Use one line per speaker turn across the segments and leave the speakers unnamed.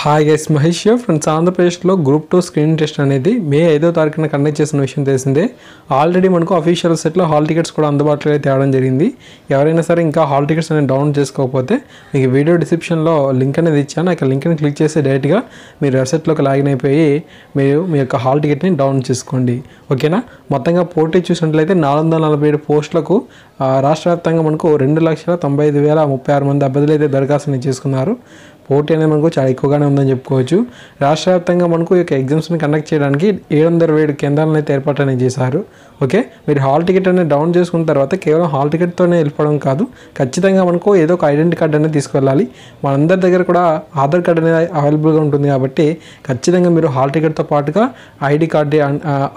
Hi guys, Mahesh friends. ఆంధ్రప్రదేశ్లో group 2 screen test అనేది మే 5వ తారీఖున కండక్ట్ చేసిన విషయం తెలిసిందే. ఆల్రెడీ మనకు అఫీషియల్ సెట్లో హాల్ టికెట్స్ కూడా అందుబాటులో తేవడం జరిగింది. ఎవరైనా సరే ఇంకా హాల్ టికెట్స్ అనేది డౌన్లోడ్ చేసుకోకపోతే మీకు వీడియో డిస్క్రిప్షన్లో లింక్ అనేది ఇచ్చాను. ఆ లింక్ని క్లిక్ చేసి డైరెక్ట్గా మీరు వెబ్సైట్లోకి లాగిన్ అయిపోయి మీరు మీ యొక్క హాల్ టికెట్ని డౌన్లోడ్ చేసుకోండి. ఓకేనా. మొత్తంగా పోటీ చూసినట్లయితే 447 పోస్టులకు రాష్ట్ర వ్యాప్తంగా మనకు 2,95,036 మంది అభ్యర్థులు అయితే దరఖాస్తుని చేసుకున్నారు. పోటీ అనేది మనకు చాలా ఎక్కువగానే ఉందని చెప్పుకోవచ్చు. రాష్ట్ర వ్యాప్తంగా మనకు ఈ యొక్క ఎగ్జామ్స్ని కండక్ట్ చేయడానికి 707 కేంద్రాలను అయితే ఏర్పాటు అనేది చేశారు. ఓకే, మీరు హాల్ టికెట్ అనేది డౌన్ చేసుకున్న తర్వాత కేవలం హాల్ టికెట్తోనే వెళ్ళిపోవడం కాదు, ఖచ్చితంగా మనకు ఏదో ఒక ఐడెంటిటీ కార్డ్ అనేది తీసుకువెళ్ళాలి. మనందరి దగ్గర కూడా ఆధార్ కార్డ్ అనేది అవైలబుల్గా ఉంటుంది కాబట్టి ఖచ్చితంగా మీరు హాల్ టికెట్తో పాటుగా ఐడి కార్డు,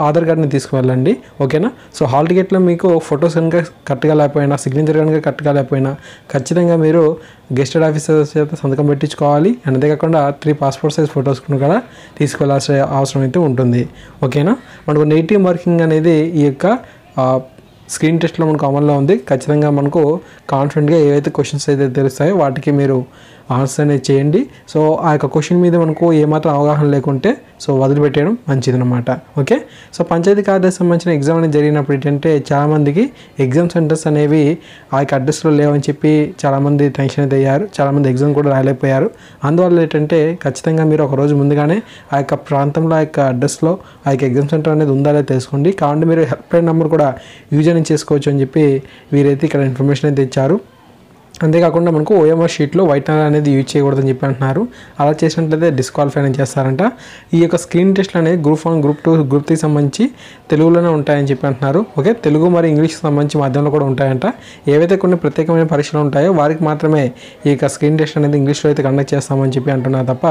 ఆధార్ కార్డుని తీసుకువెళ్ళండి. ఓకేనా. సో హాల్ టికెట్లో మీకు ఫొటోస్ కనుక కరెక్ట్గా లేకపోయినా, సిగ్నేచర్ కనుక కరెక్ట్గా లేకపోయినా ఖచ్చితంగా మీరు గెస్టెడ్ ఆఫీసర్స్ చేత సంతకం పెట్టించుకోవాలి. అంతేకాకుండా 3 పాస్పోర్ట్ సైజ్ ఫొటోస్ కూడా తీసుకెళ్లాల్సిన అవసరం అయితే ఉంటుంది. ఓకేనా. మనకు నెగిటివ్ మార్కింగ్ అనేది ఈ యొక్క స్క్రీన్ టెస్ట్లో మనకు అమల్లో ఉంది. ఖచ్చితంగా మనకు కాన్ఫిడెంట్గా ఏవైతే క్వశ్చన్స్ అయితే తెలుస్తాయో వాటికి మీరు ఆన్సర్ అనేది చేయండి. సో ఆ యొక్క క్వశ్చన్ మీద మనకు ఏమాత్రం అవగాహన లేకుంటే సో వదిలిపెట్టేయడం మంచిదన్నమాట. ఓకే. సో పంచాయతీ కార్యదర్శి సంబంధించిన ఎగ్జామ్ అనేది జరిగినప్పుడు ఏంటంటే చాలామందికి ఎగ్జామ్ సెంటర్స్ అనేవి ఆ యొక్క అడ్రస్లో లేవని చెప్పి చాలామంది టెన్షన్ అయితే అయ్యారు. చాలామంది ఎగ్జామ్ కూడా రాలేకపోయారు. అందువల్ల ఏంటంటే ఖచ్చితంగా మీరు ఒక రోజు ముందుగానే ఆ యొక్క ప్రాంతంలో, ఆ యొక్క అడ్రస్లో ఆ యొక్క ఎగ్జామ్ సెంటర్ అనేది ఉందా లేదా తెలుసుకోండి. కాబట్టి మీరు హెల్ప్ లైన్ నెంబర్ కూడా యూజ్ అనేది చేసుకోవచ్చు అని చెప్పి వీరైతే ఇక్కడ ఇన్ఫర్మేషన్ అయితే ఇచ్చారు. అంతేకాకుండా మనకు ఓఎంఆర్ షీట్లో వైట్ కలర్ అనేది యూజ్ చేయకూడదని చెప్పి అంటున్నారు. అలా చేసినట్లయితే డిస్క్వాలిఫై అనేది చేస్తారంట. ఈ యొక్క స్క్రీన్ టెస్ట్లు అనేది గ్రూప్ 1, గ్రూప్ 2, గ్రూప్ 3 సంబంధించి తెలుగులోనే ఉంటాయని చెప్పి అంటున్నారు. ఓకే, తెలుగు మరియు ఇంగ్లీష్కి సంబంధించి మాధ్యమంలో కూడా ఉంటాయంట. ఏవైతే కొన్ని ప్రత్యేకమైన పరీక్షలు ఉంటాయో వారికి మాత్రమే ఈ యొక్క స్క్రీన్ టెస్ట్ అనేది ఇంగ్లీష్లో అయితే కండక్ట్ చేస్తామని చెప్పి అంటున్నారు తప్ప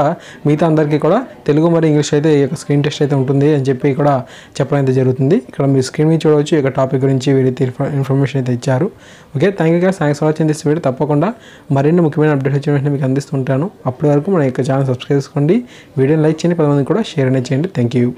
మిగతా అందరికీ కూడా తెలుగు మరియు ఇంగ్లీష్ అయితే ఈ యొక్క స్క్రీన్ టెస్ట్ అయితే ఉంటుంది అని చెప్పి కూడా చెప్పడం అయితే జరుగుతుంది. ఇక్కడ మీరు స్క్రీన్ మీద చూడవచ్చు. ఈ యొక్క టాపిక్ గురించి వీరైతే ఇన్ఫర్మేషన్ అయితే ఇచ్చారు. Okay, thank you guys, thanks for watching this video. తప్పకుండా మరిన్ని ముఖ్యమైన అప్డేట్స్ వచ్చిన వెంటనే మీకు అందిస్తుంటాను. అప్పటి వరకు మన యొక్క ఛానల్ సబ్స్క్రైబ్ చేసుకోండి, వీడియోని లైక్ చేయండి, 10 మందికి కూడా షేర్ అనేది చేయండి. Thank you.